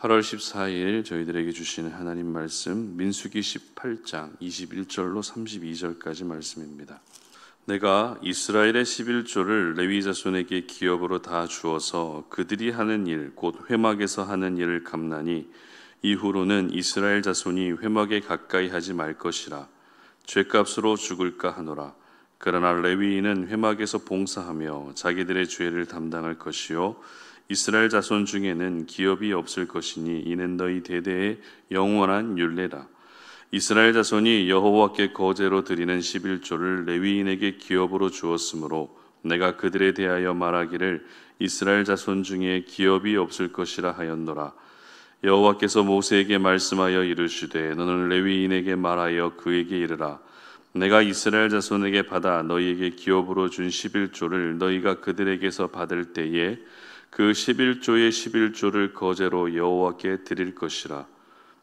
8월 14일 저희들에게 주시는 하나님 말씀 민수기 18장 21절로 32절까지 말씀입니다. 내가 이스라엘의 11조를 레위 자손에게 기업으로 다 주어서 그들이 하는 일 곧 회막에서 하는 일을 갚나니 이후로는 이스라엘 자손이 회막에 가까이 하지 말 것이라. 죄값으로 죽을까 하노라. 그러나 레위인은 회막에서 봉사하며 자기들의 죄를 담당할 것이요 이스라엘 자손 중에는 기업이 없을 것이니 이는 너희 대대의 영원한 율례라. 이스라엘 자손이 여호와께 거제로 드리는 11조를 레위인에게 기업으로 주었으므로 내가 그들에 대하여 말하기를 이스라엘 자손 중에 기업이 없을 것이라 하였노라. 여호와께서 모세에게 말씀하여 이르시되 너는 레위인에게 말하여 그에게 이르라. 내가 이스라엘 자손에게 받아 너희에게 기업으로 준 11조를 너희가 그들에게서 받을 때에 그 11조의 11조를 거제로 여호와께 드릴 것이라.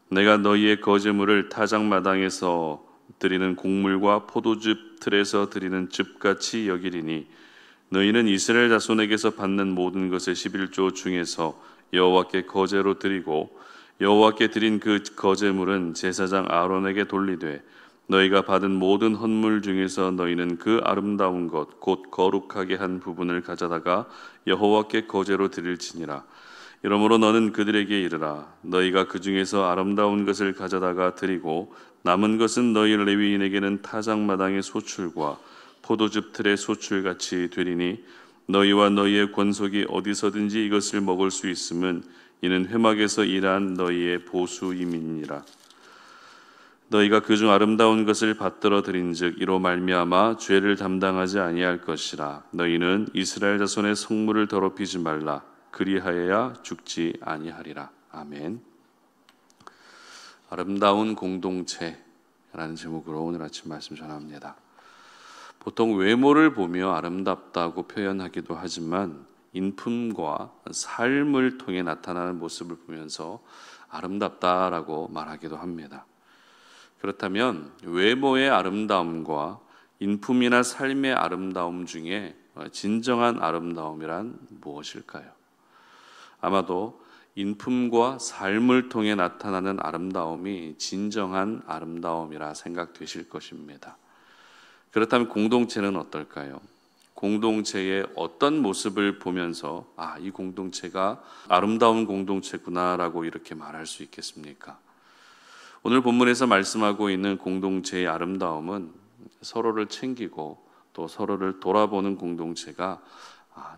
내가 너희의 거제물을 타작마당에서 드리는 곡물과 포도즙 틀에서 드리는 즙같이 여기리니 너희는 이스라엘 자손에게서 받는 모든 것의 11조 중에서 여호와께 거제로 드리고 여호와께 드린 그 거제물은 제사장 아론에게 돌리되 너희가 받은 모든 헌물 중에서 너희는 그 아름다운 것 곧 거룩하게 한 부분을 가져다가 여호와께 거제로 드릴지니라. 이러므로 너는 그들에게 이르라. 너희가 그 중에서 아름다운 것을 가져다가 드리고 남은 것은 너희 레위인에게는 타작마당의 소출과 포도즙 틀의 소출같이 되리니 너희와 너희의 권속이 어디서든지 이것을 먹을 수 있음은 이는 회막에서 일한 너희의 보수임이니라. 너희가 그중 아름다운 것을 받들어 드린즉 이로 말미암아 죄를 담당하지 아니할 것이라. 너희는 이스라엘 자손의 성물을 더럽히지 말라. 그리하여야 죽지 아니하리라. 아멘. 아름다운 공동체라는 제목으로 오늘 아침 말씀 전합니다. 보통 외모를 보며 아름답다고 표현하기도 하지만 인품과 삶을 통해 나타나는 모습을 보면서 아름답다라고 말하기도 합니다. 그렇다면 외모의 아름다움과 인품이나 삶의 아름다움 중에 진정한 아름다움이란 무엇일까요? 아마도 인품과 삶을 통해 나타나는 아름다움이 진정한 아름다움이라 생각되실 것입니다. 그렇다면 공동체는 어떨까요? 공동체의 어떤 모습을 보면서 이 공동체가 아름다운 공동체구나라고 이렇게 말할 수 있겠습니까? 오늘 본문에서 말씀하고 있는 공동체의 아름다움은 서로를 챙기고 또 서로를 돌아보는 공동체가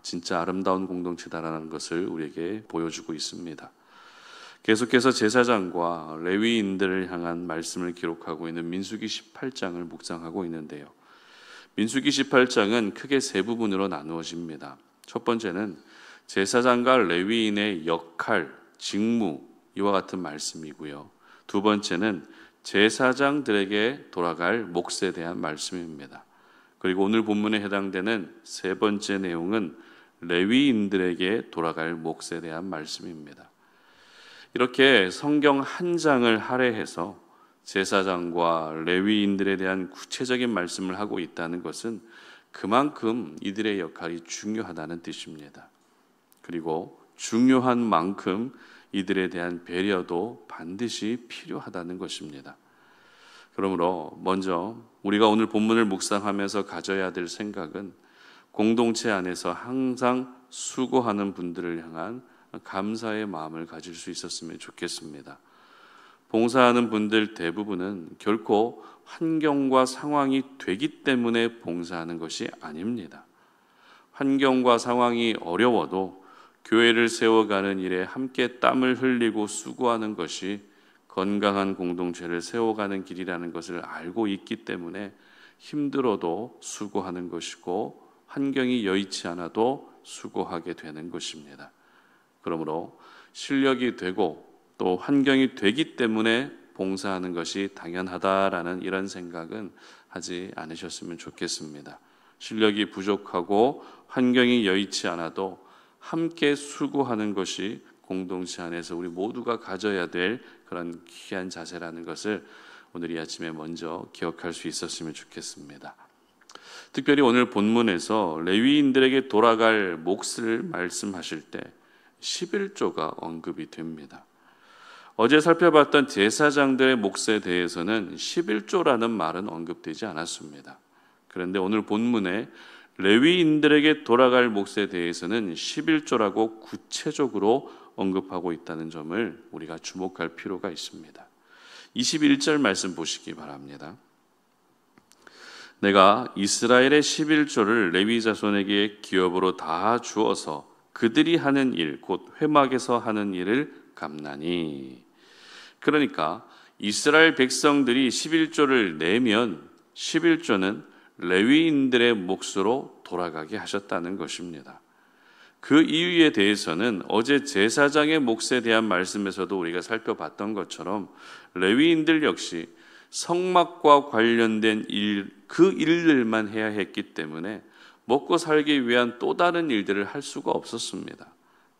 진짜 아름다운 공동체다라는 것을 우리에게 보여주고 있습니다. 계속해서 제사장과 레위인들을 향한 말씀을 기록하고 있는 민수기 18장을 묵상하고 있는데요. 민수기 18장은 크게 세 부분으로 나누어집니다. 첫 번째는 제사장과 레위인의 역할, 직무 이와 같은 말씀이고요. 두 번째는 제사장들에게 돌아갈 몫에 대한 말씀입니다. 그리고 오늘 본문에 해당되는 세 번째 내용은 레위인들에게 돌아갈 몫에 대한 말씀입니다. 이렇게 성경 한 장을 할애해서 제사장과 레위인들에 대한 구체적인 말씀을 하고 있다는 것은 그만큼 이들의 역할이 중요하다는 뜻입니다. 그리고 중요한 만큼 이들에 대한 배려도 반드시 필요하다는 것입니다. 그러므로 먼저 우리가 오늘 본문을 묵상하면서 가져야 될 생각은 공동체 안에서 항상 수고하는 분들을 향한 감사의 마음을 가질 수 있었으면 좋겠습니다. 봉사하는 분들 대부분은 결코 환경과 상황이 되기 때문에 봉사하는 것이 아닙니다. 환경과 상황이 어려워도 교회를 세워가는 일에 함께 땀을 흘리고 수고하는 것이 건강한 공동체를 세워가는 길이라는 것을 알고 있기 때문에 힘들어도 수고하는 것이고 환경이 여의치 않아도 수고하게 되는 것입니다. 그러므로 실력이 되고 또 환경이 되기 때문에 봉사하는 것이 당연하다라는 이런 생각은 하지 않으셨으면 좋겠습니다. 실력이 부족하고 환경이 여의치 않아도 함께 수고하는 것이 공동체 안에서 우리 모두가 가져야 될 그런 귀한 자세라는 것을 오늘 이 아침에 먼저 기억할 수 있었으면 좋겠습니다. 특별히 오늘 본문에서 레위인들에게 돌아갈 몫을 말씀하실 때 11조가 언급이 됩니다. 어제 살펴봤던 제사장들의 몫에 대해서는 11조라는 말은 언급되지 않았습니다. 그런데 오늘 본문에 레위인들에게 돌아갈 몫에 대해서는 11조라고 구체적으로 언급하고 있다는 점을 우리가 주목할 필요가 있습니다. 21절 말씀 보시기 바랍니다. 내가 이스라엘의 11조를 레위 자손에게 기업으로 다 주어서 그들이 하는 일, 곧 회막에서 하는 일을 갚나니. 그러니까 이스라엘 백성들이 11조를 내면 11조는 레위인들의 몫으로 돌아가게 하셨다는 것입니다. 그 이유에 대해서는 어제 제사장의 몫에 대한 말씀에서도 우리가 살펴봤던 것처럼 레위인들 역시 성막과 관련된 일, 그 일들만 해야 했기 때문에 먹고 살기 위한 또 다른 일들을 할 수가 없었습니다.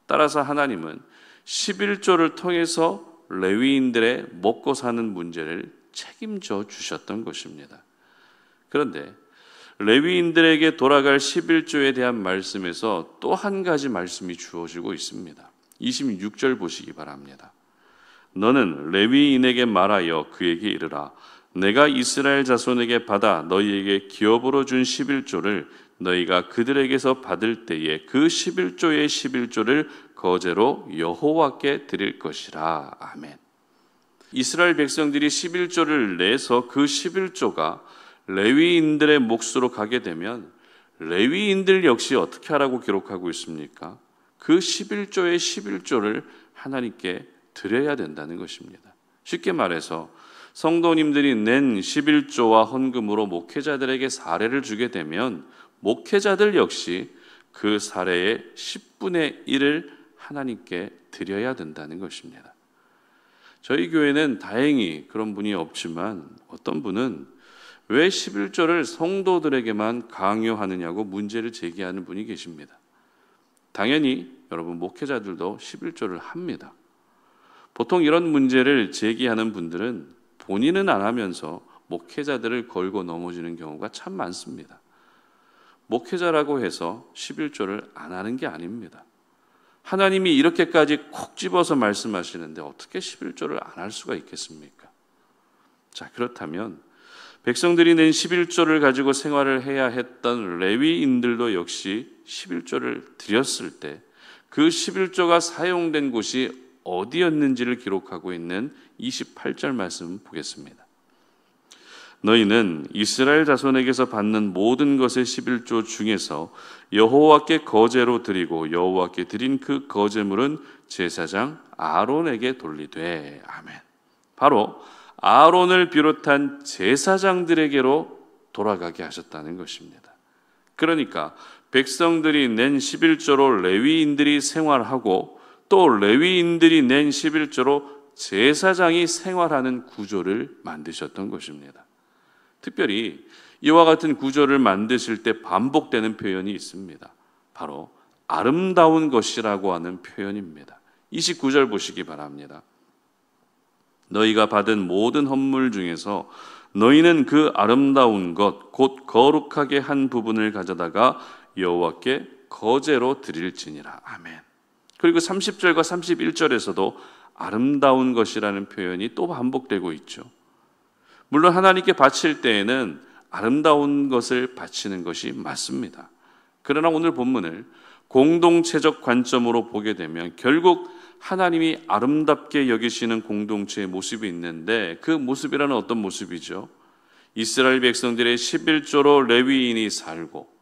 따라서 하나님은 11조를 통해서 레위인들의 먹고 사는 문제를 책임져 주셨던 것입니다. 그런데 레위인들에게 돌아갈 11조에 대한 말씀에서 또 한 가지 말씀이 주어지고 있습니다. 26절 보시기 바랍니다. 너는 레위인에게 말하여 그에게 이르라. 내가 이스라엘 자손에게 받아 너희에게 기업으로 준 11조를 너희가 그들에게서 받을 때에 그 11조의 11조를 거제로 여호와께 드릴 것이라. 아멘. 이스라엘 백성들이 11조를 내서 그 11조가 레위인들의 몫으로 가게 되면 레위인들 역시 어떻게 하라고 기록하고 있습니까? 그 11조의 11조를 하나님께 드려야 된다는 것입니다. 쉽게 말해서 성도님들이 낸 11조와 헌금으로 목회자들에게 사례를 주게 되면 목회자들 역시 그 사례의 10분의 1을 하나님께 드려야 된다는 것입니다. 저희 교회는 다행히 그런 분이 없지만 어떤 분은 왜 11조를 성도들에게만 강요하느냐고 문제를 제기하는 분이 계십니다. 당연히 여러분 목회자들도 11조를 합니다. 보통 이런 문제를 제기하는 분들은 본인은 안 하면서 목회자들을 걸고 넘어지는 경우가 참 많습니다. 목회자라고 해서 11조를 안 하는 게 아닙니다. 하나님이 이렇게까지 콕 집어서 말씀하시는데 어떻게 11조를 안 할 수가 있겠습니까? 자, 그렇다면 백성들이 낸 11조를 가지고 생활을 해야 했던 레위인들도 역시 11조를 드렸을 때 그 11조가 사용된 곳이 어디였는지를 기록하고 있는 28절 말씀 보겠습니다. 너희는 이스라엘 자손에게서 받는 모든 것의 11조 중에서 여호와께 거제로 드리고 여호와께 드린 그 거제물은 제사장 아론에게 돌리되. 아멘. 바로 아론을 비롯한 제사장들에게로 돌아가게 하셨다는 것입니다. 그러니까 백성들이 낸 11조로 레위인들이 생활하고 또 레위인들이 낸 11조로 제사장이 생활하는 구조를 만드셨던 것입니다. 특별히 이와 같은 구조를 만드실 때 반복되는 표현이 있습니다. 바로 아름다운 것이라고 하는 표현입니다. 29절 보시기 바랍니다. 너희가 받은 모든 헌물 중에서 너희는 그 아름다운 것 곧 거룩하게 한 부분을 가져다가 여호와께 거제로 드릴지니라. 아멘. 그리고 30절과 31절에서도 아름다운 것이라는 표현이 또 반복되고 있죠. 물론 하나님께 바칠 때에는 아름다운 것을 바치는 것이 맞습니다. 그러나 오늘 본문을 공동체적 관점으로 보게 되면 결국 하나님이 아름답게 여기시는 공동체의 모습이 있는데 그 모습이라는 어떤 모습이죠? 이스라엘 백성들의 11조로 레위인이 살고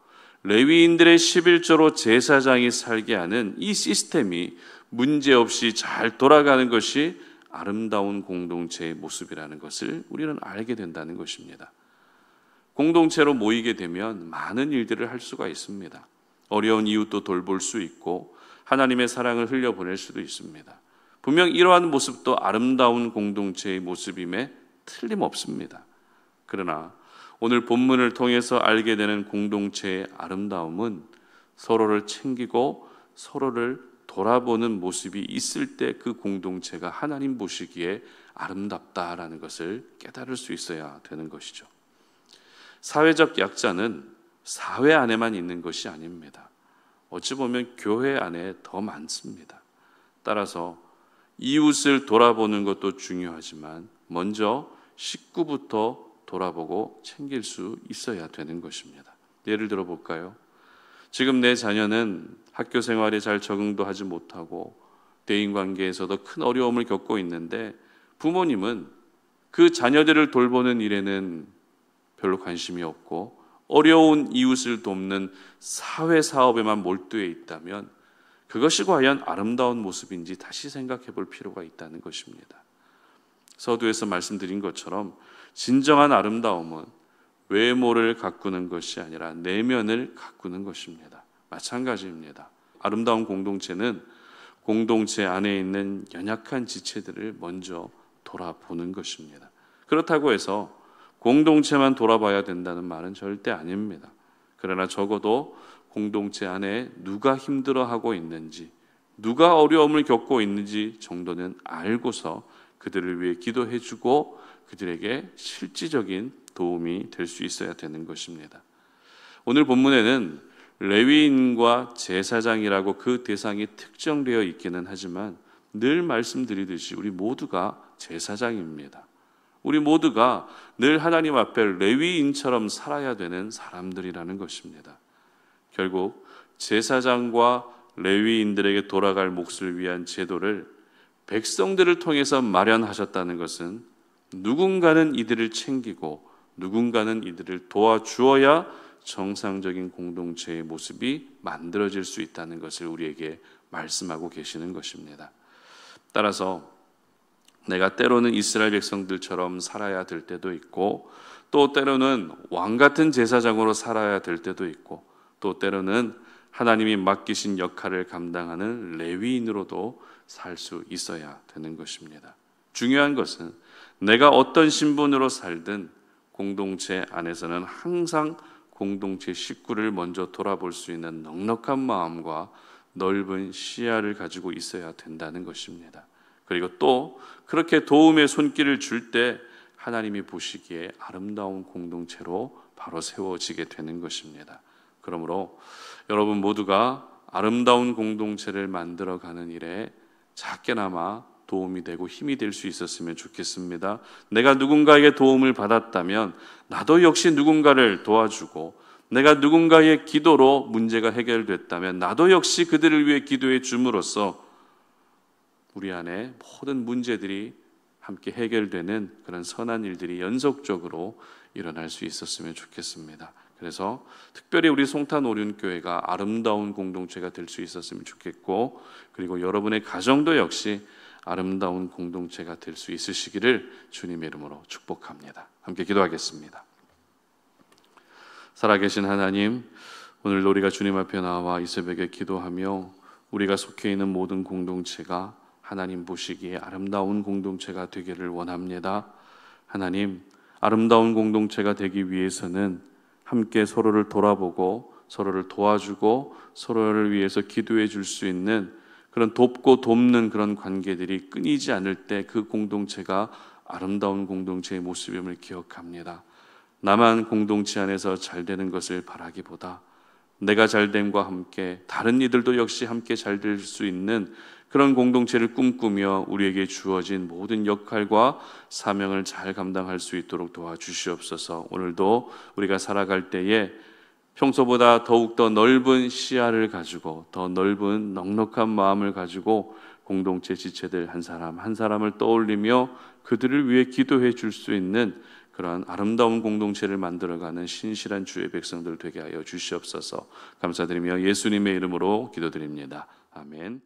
레위인들의 11조로 제사장이 살게 하는 이 시스템이 문제없이 잘 돌아가는 것이 아름다운 공동체의 모습이라는 것을 우리는 알게 된다는 것입니다. 공동체로 모이게 되면 많은 일들을 할 수가 있습니다. 어려운 이웃도 돌볼 수 있고 하나님의 사랑을 흘려보낼 수도 있습니다. 분명 이러한 모습도 아름다운 공동체의 모습임에 틀림없습니다. 그러나 오늘 본문을 통해서 알게 되는 공동체의 아름다움은 서로를 챙기고 서로를 돌아보는 모습이 있을 때 그 공동체가 하나님 보시기에 아름답다라는 것을 깨달을 수 있어야 되는 것이죠. 사회적 약자는 사회 안에만 있는 것이 아닙니다. 어찌 보면 교회 안에 더 많습니다. 따라서 이웃을 돌아보는 것도 중요하지만 먼저 식구부터 돌아보고 챙길 수 있어야 되는 것입니다. 예를 들어 볼까요? 지금 내 자녀는 학교 생활에 잘 적응도 하지 못하고 대인관계에서도 큰 어려움을 겪고 있는데 부모님은 그 자녀들을 돌보는 일에는 별로 관심이 없고 어려운 이웃을 돕는 사회 사업에만 몰두해 있다면 그것이 과연 아름다운 모습인지 다시 생각해 볼 필요가 있다는 것입니다. 서두에서 말씀드린 것처럼 진정한 아름다움은 외모를 가꾸는 것이 아니라 내면을 가꾸는 것입니다. 마찬가지입니다. 아름다운 공동체는 공동체 안에 있는 연약한 지체들을 먼저 돌아보는 것입니다. 그렇다고 해서 공동체만 돌아봐야 된다는 말은 절대 아닙니다. 그러나 적어도 공동체 안에 누가 힘들어하고 있는지, 누가 어려움을 겪고 있는지 정도는 알고서 그들을 위해 기도해주고 그들에게 실질적인 도움이 될 수 있어야 되는 것입니다. 오늘 본문에는 레위인과 제사장이라고 그 대상이 특정되어 있기는 하지만 늘 말씀드리듯이 우리 모두가 제사장입니다. 우리 모두가 늘 하나님 앞에 레위인처럼 살아야 되는 사람들이라는 것입니다. 결국 제사장과 레위인들에게 돌아갈 몫을 위한 제도를 백성들을 통해서 마련하셨다는 것은 누군가는 이들을 챙기고 누군가는 이들을 도와주어야 정상적인 공동체의 모습이 만들어질 수 있다는 것을 우리에게 말씀하고 계시는 것입니다. 따라서 내가 때로는 이스라엘 백성들처럼 살아야 될 때도 있고 또 때로는 왕 같은 제사장으로 살아야 될 때도 있고 또 때로는 하나님이 맡기신 역할을 감당하는 레위인으로도 살 수 있어야 되는 것입니다. 중요한 것은 내가 어떤 신분으로 살든 공동체 안에서는 항상 공동체 식구를 먼저 돌아볼 수 있는 넉넉한 마음과 넓은 시야를 가지고 있어야 된다는 것입니다. 그리고 또 그렇게 도움의 손길을 줄 때 하나님이 보시기에 아름다운 공동체로 바로 세워지게 되는 것입니다. 그러므로 여러분 모두가 아름다운 공동체를 만들어가는 일에 작게나마 도움이 되고 힘이 될 수 있었으면 좋겠습니다. 내가 누군가에게 도움을 받았다면 나도 역시 누군가를 도와주고 내가 누군가의 기도로 문제가 해결됐다면 나도 역시 그들을 위해 기도해 줌으로써 우리 안에 모든 문제들이 함께 해결되는 그런 선한 일들이 연속적으로 일어날 수 있었으면 좋겠습니다. 그래서 특별히 우리 송탄 오륜교회가 아름다운 공동체가 될 수 있었으면 좋겠고 그리고 여러분의 가정도 역시 아름다운 공동체가 될 수 있으시기를 주님의 이름으로 축복합니다. 함께 기도하겠습니다. 살아계신 하나님, 오늘 우리가 주님 앞에 나와 이 새벽에 기도하며 우리가 속해 있는 모든 공동체가 하나님 보시기에 아름다운 공동체가 되기를 원합니다. 하나님, 아름다운 공동체가 되기 위해서는 함께 서로를 돌아보고 서로를 도와주고 서로를 위해서 기도해 줄 수 있는 그런 돕고 돕는 그런 관계들이 끊이지 않을 때 그 공동체가 아름다운 공동체의 모습임을 기억합니다. 나만 공동체 안에서 잘 되는 것을 바라기보다 내가 잘됨과 함께 다른 이들도 역시 함께 잘 될 수 있는 그런 공동체를 꿈꾸며 우리에게 주어진 모든 역할과 사명을 잘 감당할 수 있도록 도와주시옵소서. 오늘도 우리가 살아갈 때에 평소보다 더욱더 넓은 시야를 가지고 더 넓은 넉넉한 마음을 가지고 공동체 지체들 한 사람 한 사람을 떠올리며 그들을 위해 기도해 줄 수 있는 그러한 아름다운 공동체를 만들어가는 신실한 주의 백성들 되게 하여 주시옵소서. 감사드리며 예수님의 이름으로 기도드립니다. 아멘.